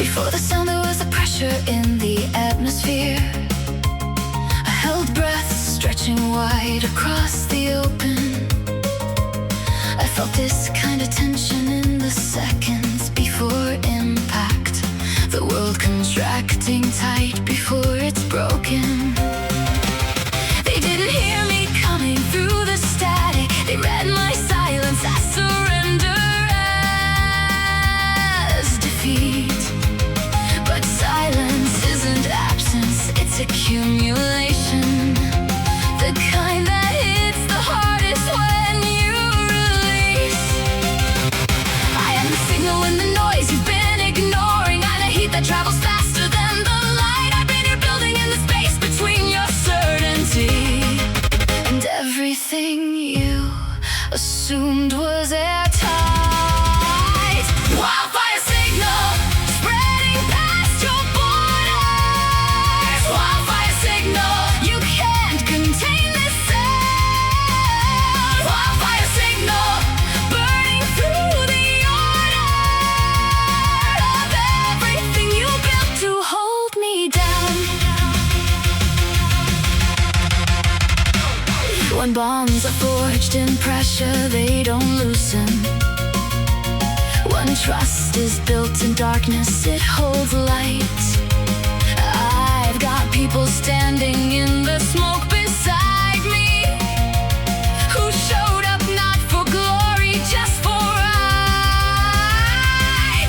Before the sound there was a pressure in the atmosphere. I held breath, stretching wide across the open. I felt this kind of tension in the seconds before impact. The world contracting tight before it's broken. They didn't hear me coming through the static. They read my silence as surrender, as defeat. But silence isn't absence, it's accumulation. The kind that hits the hardest when you release. I am the signal in the noise you've been ignoring. I'm the heat that travels faster than the light. I've been here building in the space between your certainty and everything you assumed was airtight. Wildfire signal spreading past your borders. Wildfire signal, you can't contain this sound. Wildfire signal burning through the order of everything you built to hold me down. When bonds are forged in pressure, they don't loosen. When trust is built in darkness, it holds light. I've got people standing in the smoke beside me, who showed up not for glory, just for right.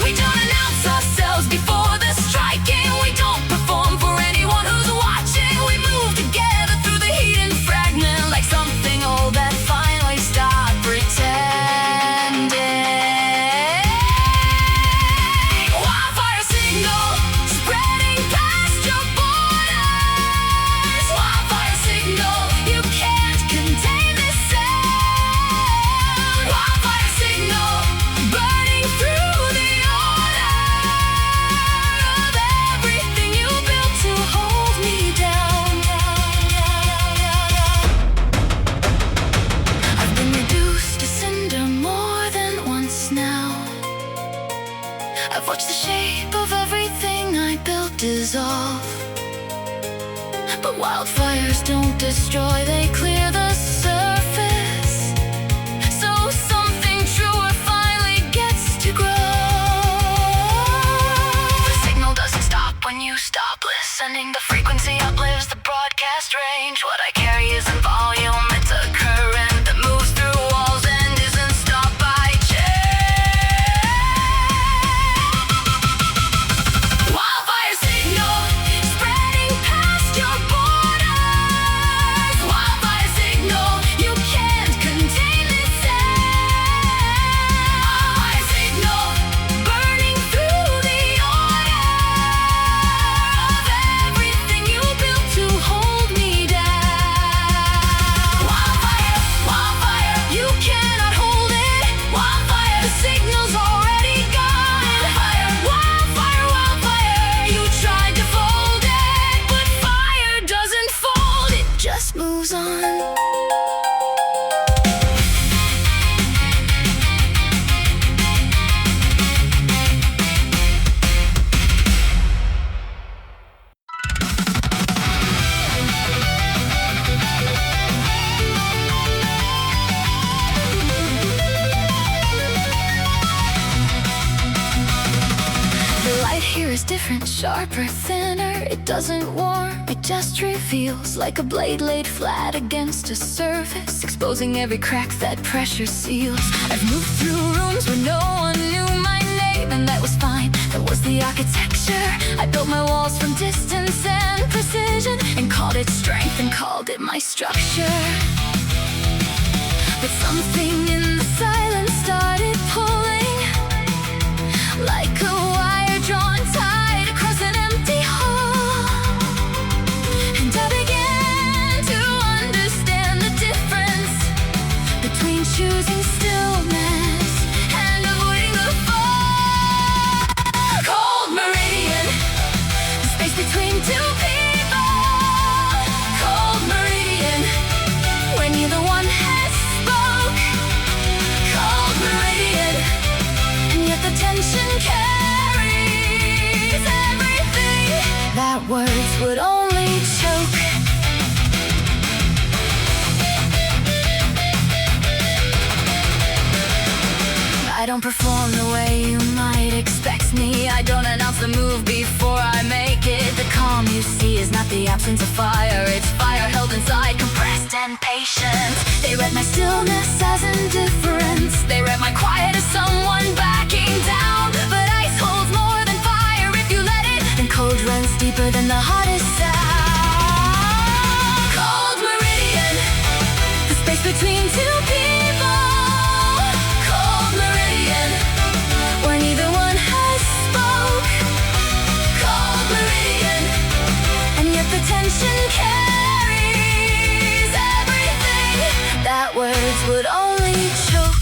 We don't announce ourselves before the striking. We don't perform for anyone who's watching. We move together through the heat and fragment, like something old that finally stopped pretending. Wildfire signal spreading past your borders. Wildfire signal, you can't contain this sound. Wildfire signal burning through the order of everything you built to hold me down. I've been reduced to cinder more than once now. I've watched the shape of everything I built dissolve. But wildfires don't destroy, they clear the surface. So something truer finally gets to grow. The signal doesn't stop when you stop listening. The frequency outlives the broadcast range. What I carry isn't volume, it's a current that moves through walls and isn't stopped by change. Wildfire signal spreading past your borders. Wildfire signal, you can't contain this sound. Wildfire signal burning through the order of everything you built to hold me down. Wildfire, wildfire, you cannot hold it. Wildfire, the signal's already gone. Wildfire, wildfire, wildfire, you tried to fold it, but fire doesn't fold, it just moves on. The light here is different, sharper, thinner. It doesn't warm, it just reveals, like a blade laid flat against a surface, exposing every crack that pressure seals. I've moved through rooms where no one knew my name, and that was fine, that was the architecture. I built my walls from distance and precision, and called it strength and called it my structure. But something in the silence started pulling, like a wire drawn tight across an empty hall. And I began to understand the difference between choosing stillness and avoiding the fall. Cold Meridian, the space between two people. Cold Meridian, where neither one has spoke. Cold Meridian, and yet the tension carries. would only choke. I don't perform the way you might expect me. I don't announce the move before I make it. The calm you see is not the absence of fire. It's fire held inside, compressed and patient. They read my stillness as indifference. They read my quiet as someone backing down. But ice holds more than fire if you let it. And cold runs deeper than the hottest sound. Cold Meridian, the space between two people. Cold Meridian, where neither one has spoke. Cold Meridian, and yet the tension carries everything that words would only choke.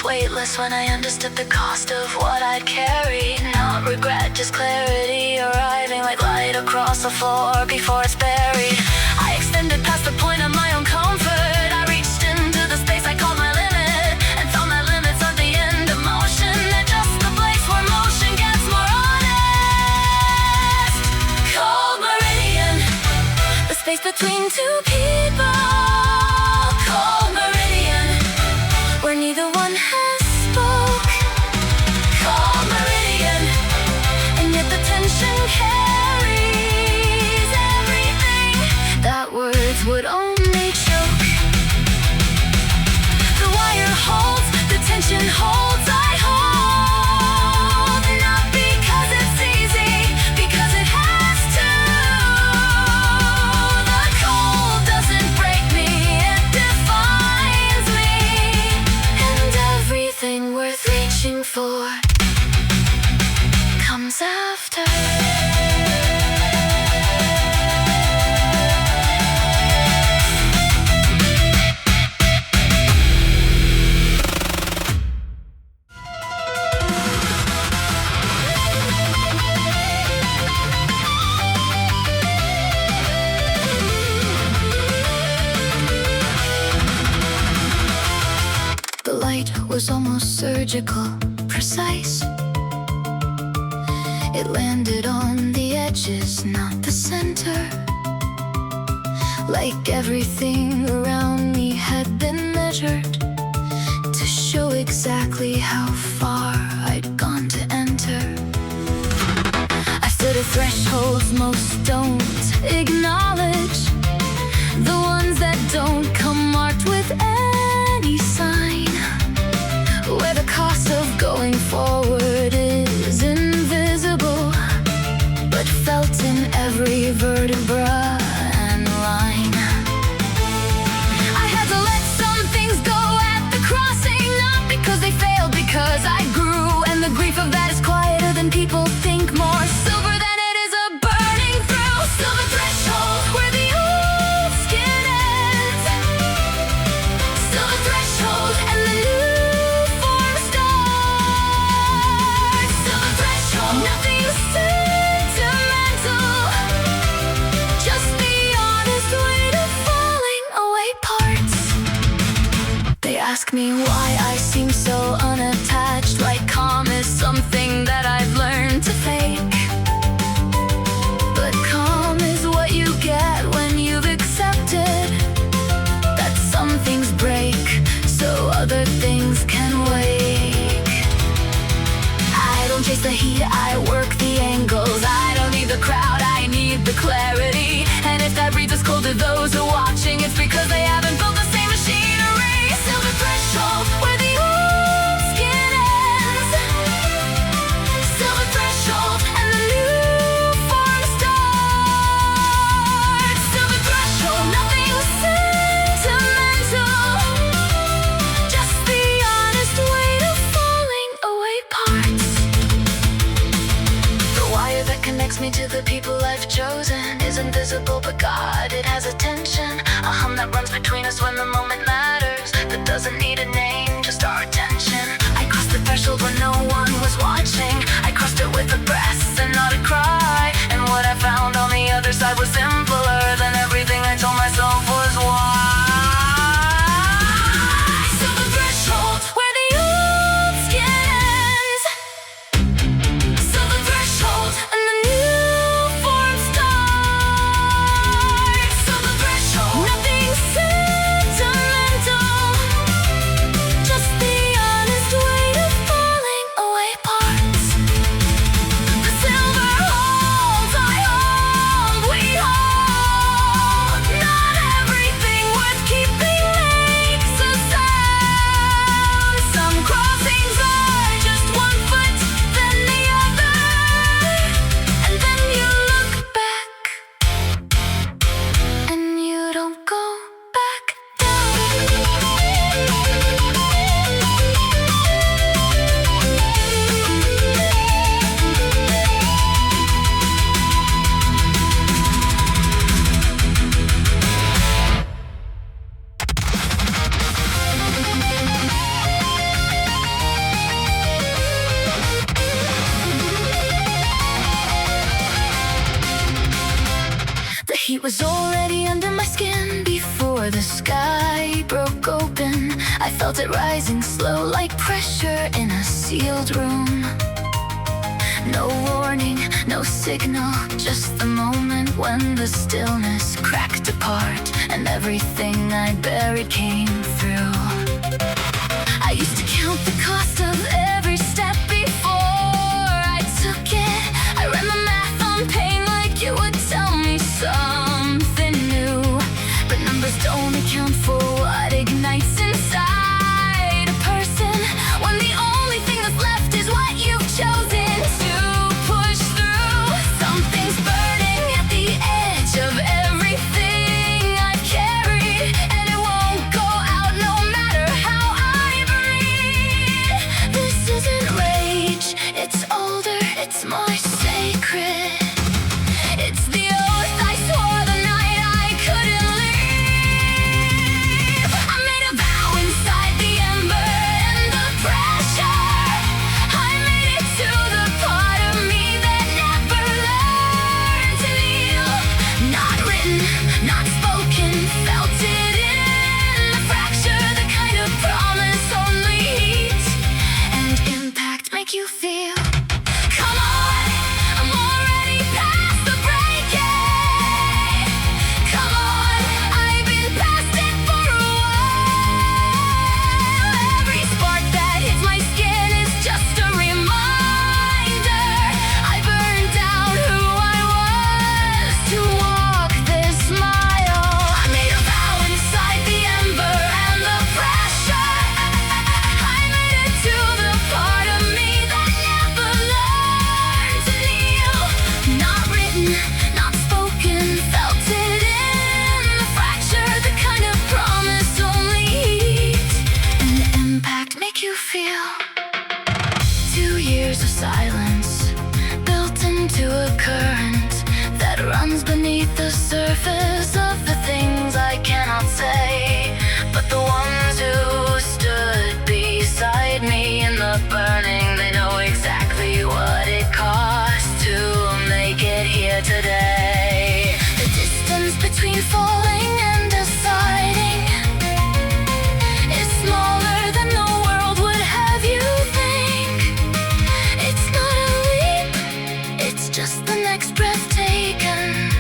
Weightless when I understood the cost of what I'd carried. Not regret, just clarity arriving like light across the floor before it's buried. I extended past the point of my own comfort. I reached into the space I called my limit and found that limits aren't the end of motion. They're just the place where motion gets more honest. Cold Meridian, the space between two people. Cold Meridian, where neither one has spoke. Cold Meridian, and yet the tension carries everything that words would only choke. The wire holds, the tension holds, I hold. Not because it's easy, because it has to. The cold doesn't break me, it defines me. And everything worth reaching for comes after. The light was almost surgical, precise. It landed on the edges, not the center. Like everything around me had been measured to show exactly how far I'd gone to enter. I stood at thresholds most don't acknowledge, the ones that don't come marked with any sign, where the cost of going forward is invisible, but felt in every vertebra and line. I had to let some things go at the crossing, not because they failed, because I grew, and the grief of that is quieter than people think, more silver than it is a burning through. Silver threshold, where the old skin ends. Silver threshold, and the new form starts. Silver threshold, nothing sentimental, just the honest weight of falling away parts. They ask me why I seem so unattached, why calm is something that I've learned to fake. But calm is what you get when you've accepted that some things break so other things can wake. I don't chase the heat, I work the angles. I don't need the crowd, I need the clarity. And if that breeze is cold to those who are watching, it's because they haven't built the same machinery. Silver threshold, where the old skin ends. Silver threshold, and the new form starts. Silver threshold, nothing sentimental, just the honest weight of falling away parts. The wire that connects me to the people I've chosen is invisible, but God, it has attention. A hum that runs between us when the moment matters. was simpler than everything I told myself was why. So the threshold where the old skin ends. So the threshold and the new form starts. So the threshold, nothing sentimental, just the honest weight of falling away parts. The silver halls I hold, we hold. Not everything worth keeping makes a sound. Some crossings are just one foot, then the other, and then you look back, and you don't go back down. The heat was already under my skin before the sky broke open. I felt it rising slow like pressure in a sealed room. No warning, no signal, just the moment when the stillness cracked apart and everything I buried came through. I used to count the cost of every step before I took it. I ran the math on pain like it would tell me something new. But numbers don't account for what ignites inside a person when the only thing that's left is what you've chosen to push through. Something's burning at the edge of everything I've carried, and it won't go out no matter how I breathe. This isn't rage, it's older, it's more sacred. It's the oath I swore the night I couldn't leave. I made a vow inside the ember and the pressure. I made it to the part of me that never learned to kneel. Not written, not spoken, felt it in the fracture, the kind of promise only heat and impact make you feel. Come on, I'm already past the breaking. Come on, I've been past it for a while. Every spark that hits my skin is just a reminder. I burned down who I was to walk this mile. I made a vow inside the ember and the pressure. I made it to the part of me that never learned to kneel. Not written, not spoken, felt it in the fracture, the kind of promise only heat and impact make you feel. 2 years of silence built into a current that runs beneath the surface of the things I cannot say. But the ones who stood beside me in the burning, they know exactly what it cost to make it here today. The distance between falling and deciding is smaller than the world would have you think. It's not a leap, it's just the next breath taken.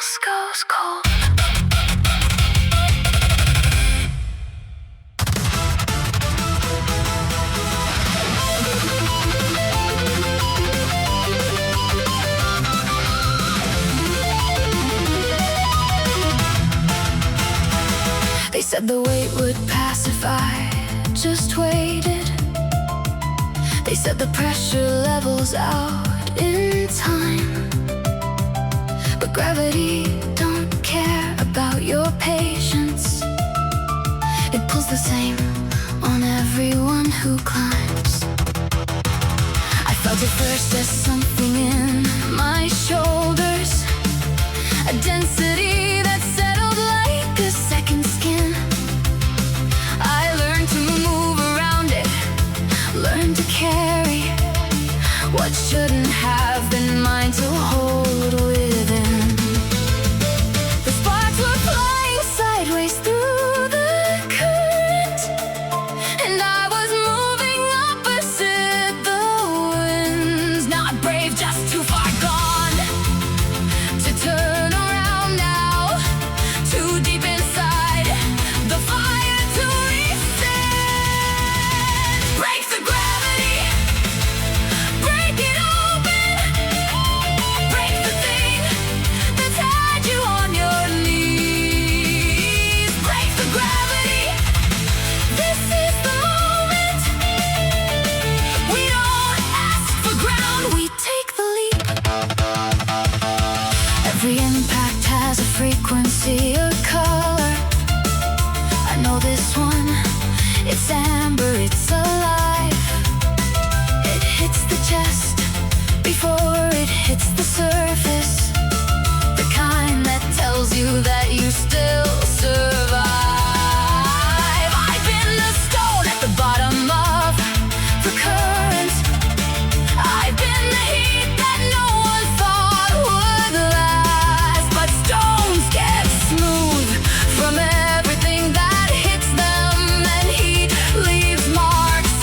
pulse goes cold. They said the wait would pacify, just waited. They said the pressure levels out in time, but gravity don't care about your patience. It pulls the same on everyone who climbs. I felt it first as something in my shoulders, a density that settled like a second skin. I learned to move around it, learned to carry what shouldn't have been mine to hold within. The sparks were flying sideways through the current, and I was moving opposite the winds. Not brave, just too far gone to turn around now. Too deep inside the fire to resist. Break the gravity, break it open, break the thing that's had you on your knees. Break the gravity, this is the moment. We don't ask for ground, we take the leap. Every impact has a frequency, a color. I know this one, it's amber, it's alive. It hits the chest before it hits the surface, the kind that tells you that you still survive. I've been the stone at the bottom of the current. I've been the heat that no one thought would last. But stones get smooth from everything that hits them, and heat leaves marks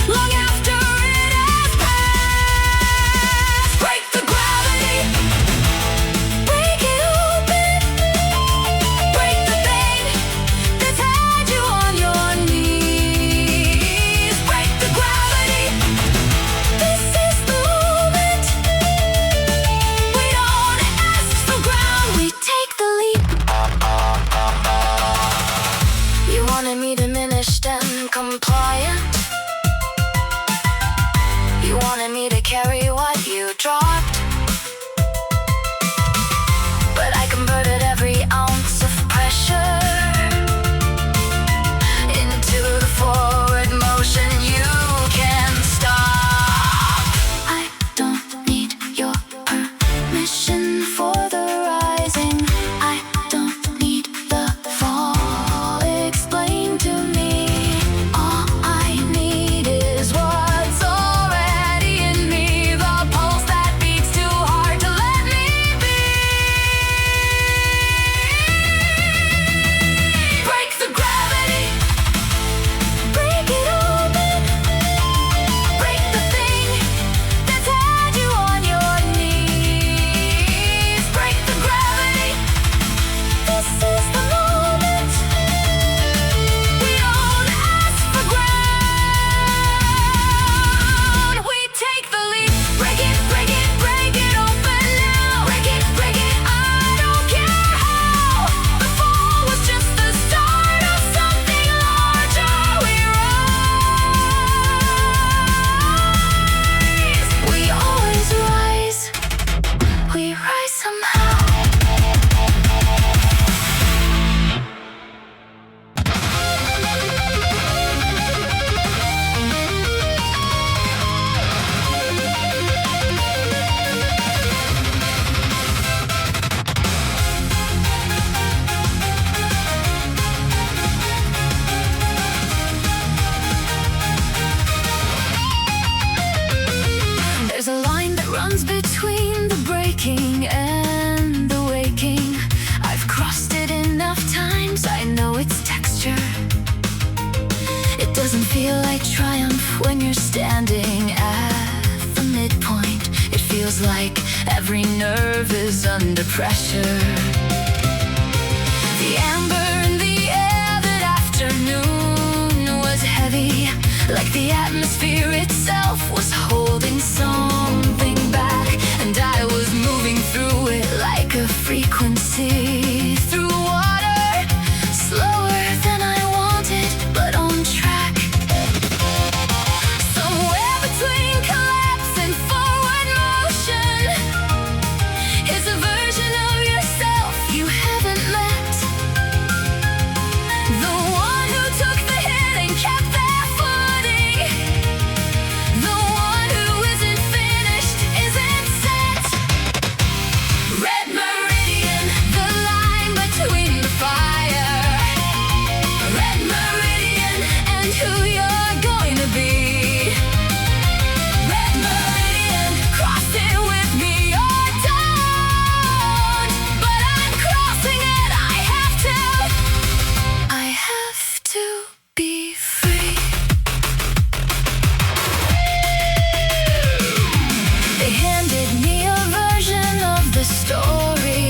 long after it has passed. Break the gravity, break it open, break the thing that's had you on your knees. Break the gravity, this is the moment. We don't ask for ground, we take the leap. You wanted me diminished and compliant. You wanted me to carry what you dropped, but I converted every ounce of pressure into the forward motion you can stop. I don't need your permission for the rising. I don't need the fall explained to me. All I need is what's already in me, the pulse that beats too hard to let me be. Break the gravity, break it open, break the thing that's had you on your knees. Break the gravity, this is the moment. We don't ask for ground, we take the leap. Break it, break it, break it open now. Break it, I don't care how. The fall was just the start of something larger. We rise, we always rise, we rise somehow. There's a line that runs between the breaking and the waking. I've crossed it enough times, I know its texture. It doesn't feel like triumph when you're standing at the midpoint. It feels feels like every nerve is under pressure. The amber in the air that afternoon was heavy, like the atmosphere itself was holding something back. And I was moving through it like a frequency through water, slower than I wanted, but on track. Somewhere between collapse and forward motion is a version of yourself you haven't met. The one who took the hit and kept their footing. The one who isn't finished, isn't set. Red Meridian, the line between the fire. Red Meridian and who you're going to be. Red Meridian, cross it with me or don't. But I'm crossing it, I have to. I have to be free. They handed me a version of the story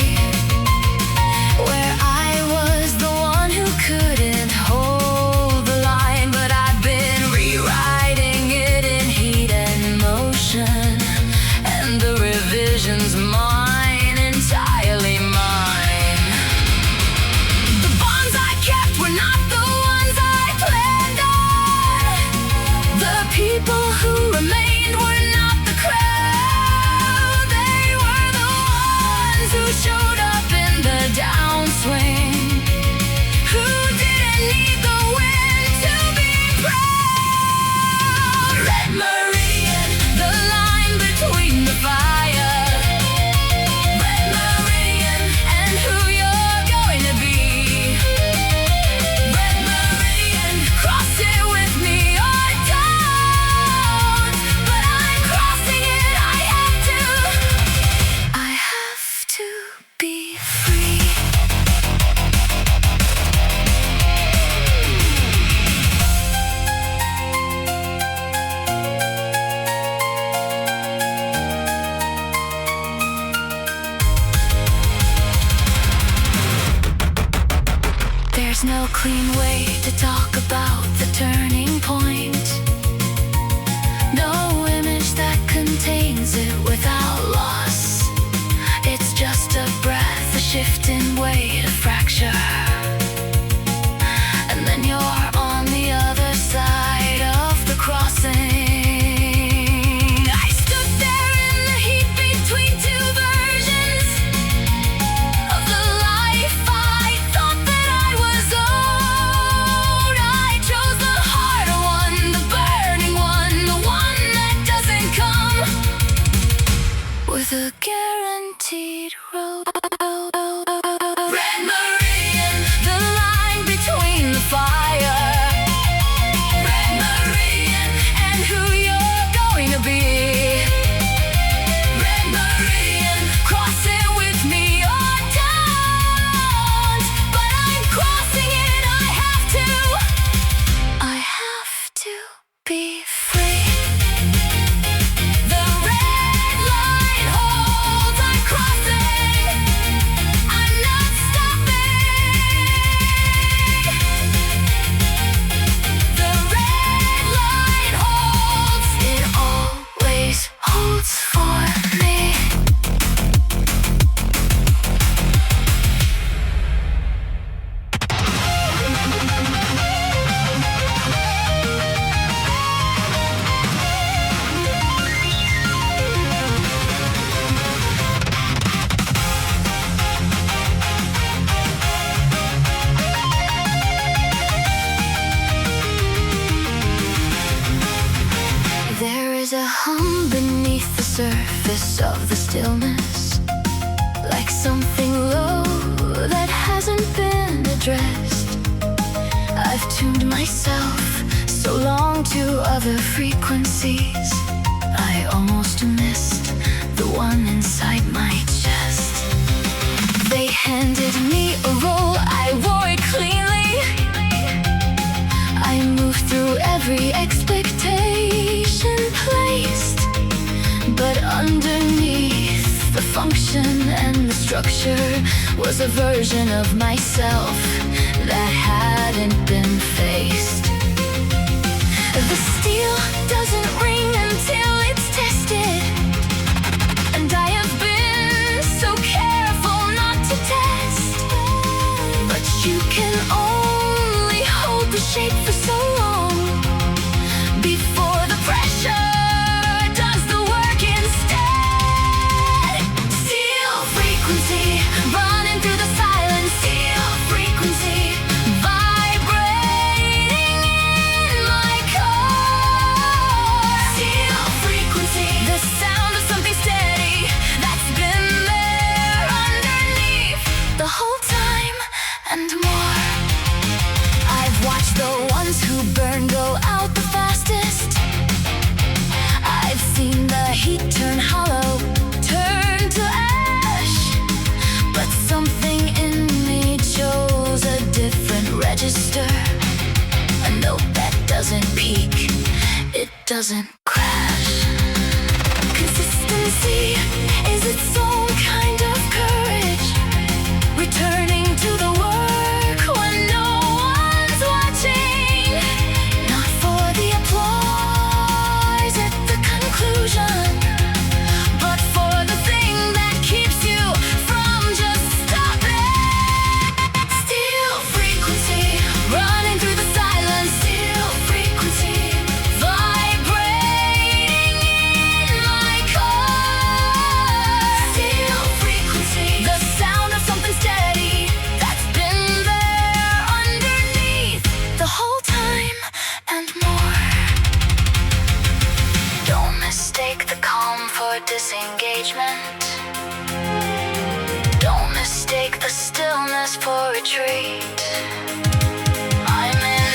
where I was the one who couldn't hold the line, but I've been rewriting it in heat and motion, and the revision's mine, entirely mine. The bonds I kept were not the ones I planned on. The people who remained were not the crowd. They were the ones who showed up in the downswing, who didn't need the wind to be proud. Red Meridian, the line between the fire. Red Meridian and who you're going to be. Red Meridian, cross it with me or don't. But I'm crossing it, I have to. I have to be free. There's no clean way to talk about the turning point. No image that contains it without loss. It's just a breath, a shifting way to fracture. And then you're on the other side of the crossing. I stood there in the heat between two versions of the life I thought that I was owed. I chose the harder one, the burning one, the one that doesn't come with a guaranteed road. Red Meridian, the line between the fire. Red Meridian and who you're going to be. Red Meridian, cross it with me or don't. But I'm crossing it, I have to. I have to be free. The red line holds, I'm crossing. I'm not stopping. The red line holds, it always holds for me. There is a hum beneath the surface of the stillness, like something low that hasn't been addressed. I've tuned myself so long to other frequencies, I almost missed the one inside my chest. They handed me a role, I wore it cleanly. I moved through every expectation placed, but underneath function and the structure was a version of myself that hadn't been faced. The steel doesn't ring until it's tested, and I have been so careful not to test. But you can only hold the shape for so long before the pressure does the work instead. Steel frequency running through the silence. Steel frequency vibrating in my core. Steel frequency, the sound of something steady that's been there underneath the whole time and more. I've watched the ones who burn go out the fastest. I've seen the heat turn hollow, turn to ash. But something in me chose a different register. A note that doesn't peak, it doesn't crash. Consistency is its own kind of courage, returning to the work when no one's watching. Not for the applause at the conclusion, but for the thing that keeps you from just stopping. Steel frequency running through the silence. Steel frequency vibrating in my core. Steel frequency, the sound of something steady that's been there underneath the whole time and more. Don't mistake the calm for disengagement. Don't mistake the stillness for retreat. I'm in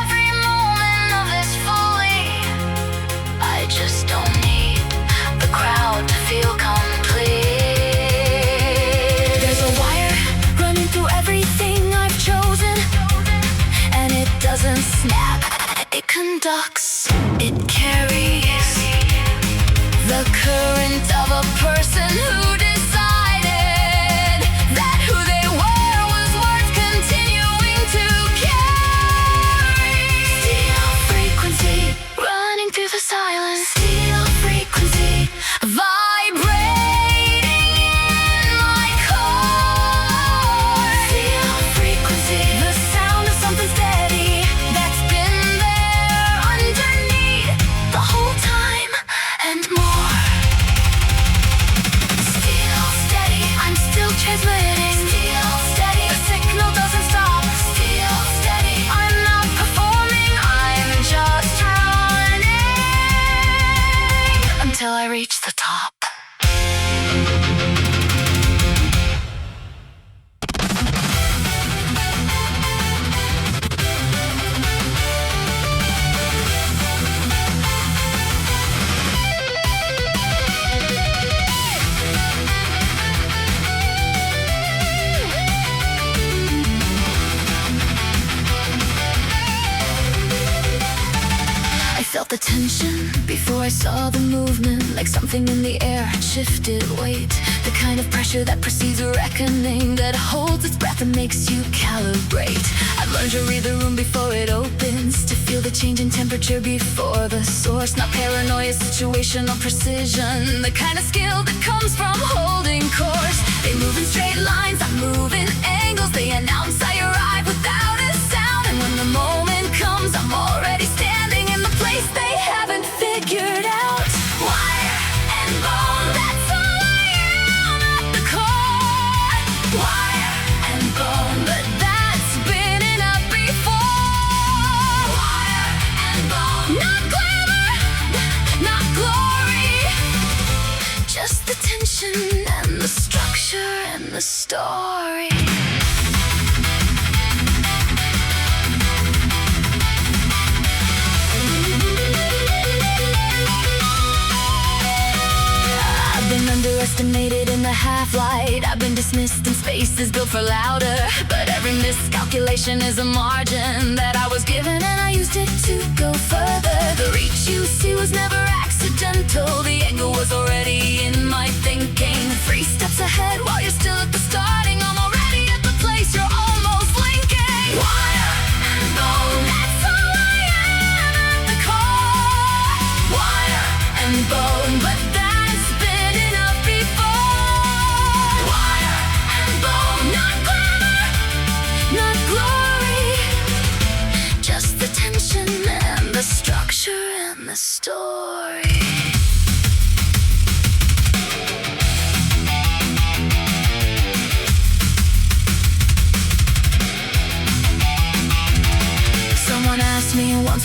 every moment of this fully. I just don't need the crowd to feel complete. There's a wire running through everything I've chosen, and it doesn't snap. It conducts, it carries the current of a person who decided that who they were was worth continuing to carry. Steel frequency running through the silence. Steel frequency vibrating in my core. Steel frequency, the sound of something steady that's been there underneath the whole time and more. Still steady, I'm still transmitting. Still steady, the signal doesn't stop. Still steady, I'm not performing, I'm just running until I reach the top. I felt the tension before I saw the movement, like something in the air had shifted weight. The kind of pressure that precedes a reckoning, that holds its breath and makes you calibrate. I've learned to read the room before it opens, to feel the change in temperature before the source. Not paranoia, situational precision, the kind of skill that comes from holding course. They move in straight lines, I move in angles. They announce I arrive without a sound, and when the moment comes, I'm already standing in the place they haven't figured out. Wire and bone, that's all I am at the core. Wire and bone, but that's been enough before. Wire and bone, not glamour, not glory, just the tension and the structure and the story. I've been underestimated in the half-light. I've been dismissed in spaces built for louder, but every miscalculation is a margin that I was given, and I used it to go further. The reach you see was never accidental. The angle was already in my thinking.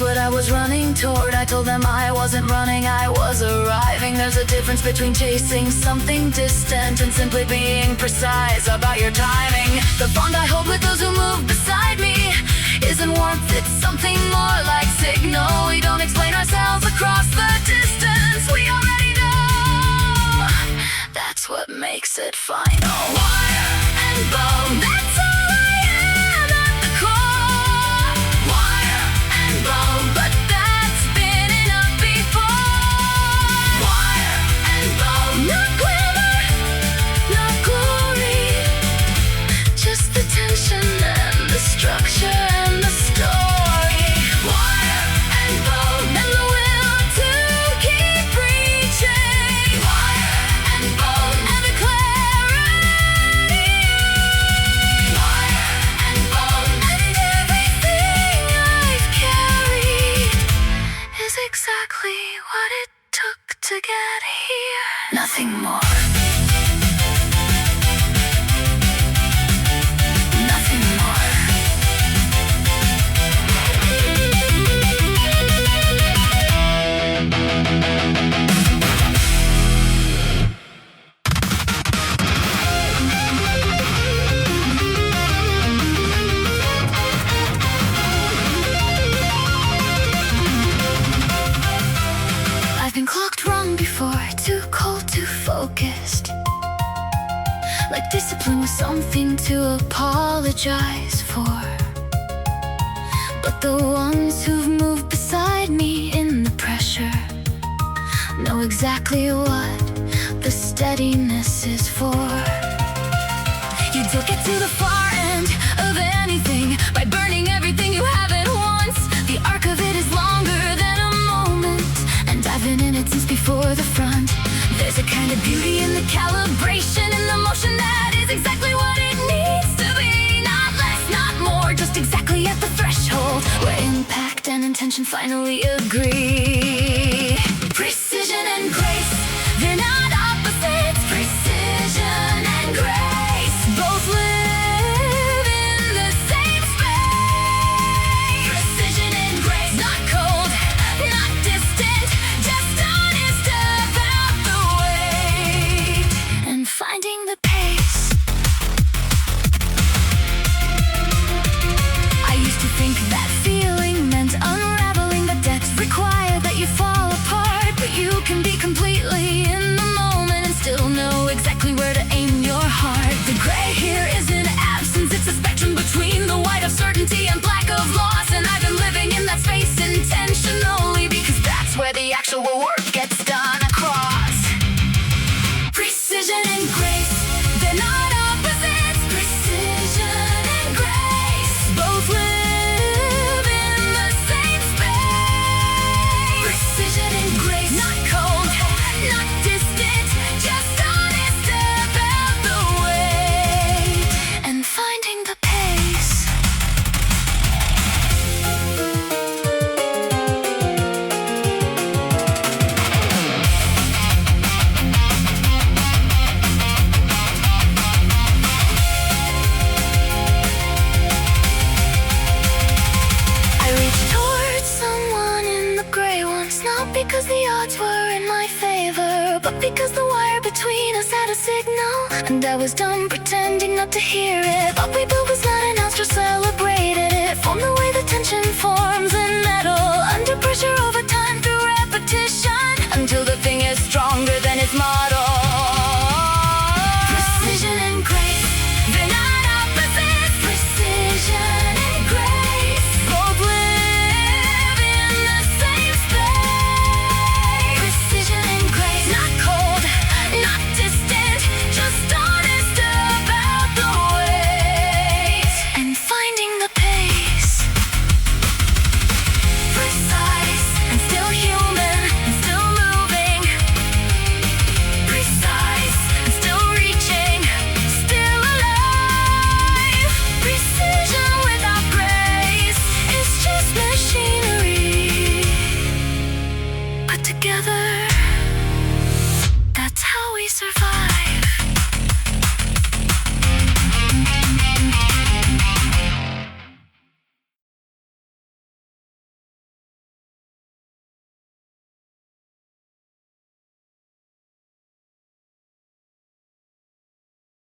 what I was running toward. I told them I wasn't running, I was arriving. There's a difference between chasing something distant and simply being precise about your timing. The bond I hold with those who move beside me isn't warmth, it's something more like signal. We don't explain ourselves across the distance, we already know. That's what makes it final. Wire and bone, that's all I am at the core. Wire and bone, but that's been enough before. Wire and bone, not glamour, not glory, just the tension and the structure and the story. Wire and bone, and the will to keep reaching. Wire and bone, and the clarity. Wire and bone, and everything I've carried is exactly what it took to get here. Nothing more. Nothing more. I've been clocked wrong before, too cold, too focused. Like discipline was something to apologize for. But the ones who've moved beside me in the pressure know exactly what the steadiness is for. You don't get to the far end of anything by burning everything you have at once. The arc of it is longer than a moment, and I've been in it since before the front. There's a kind of beauty in the calibration, in the motion that is exactly what it needs to be. Not less, not more, just exactly at the threshold where impact and intention finally agree. Precision and grace, they're not opposites. Precision and grace both live in the same space. Precision and grace, not cold, not distant, just honest about the weight and finding the pace. I used to think that feeling meant unraveling the depths required that you fall apart, but you can be completely in the moment and still know exactly where to aim your heart. The gray here isn't absence, it's a spectrum between the white of certainty and black of loss, and I've been living in that space intentionally because that's where the actual work gets done across. Precision and grace, they're not opposites. Precision and grace both live in the same space. Precision and grace, not cold, not distant, just honest about the weight and finding the pace. I reached towards someone in the gray once, not because the odds were in my favor, but because the wire between us had a signal, and I was done pretending not to hear it. What we built was not announced or celebrated, it formed the way the tension forms in metal, under pressure over time through repetition, until the thing is stronger than its model.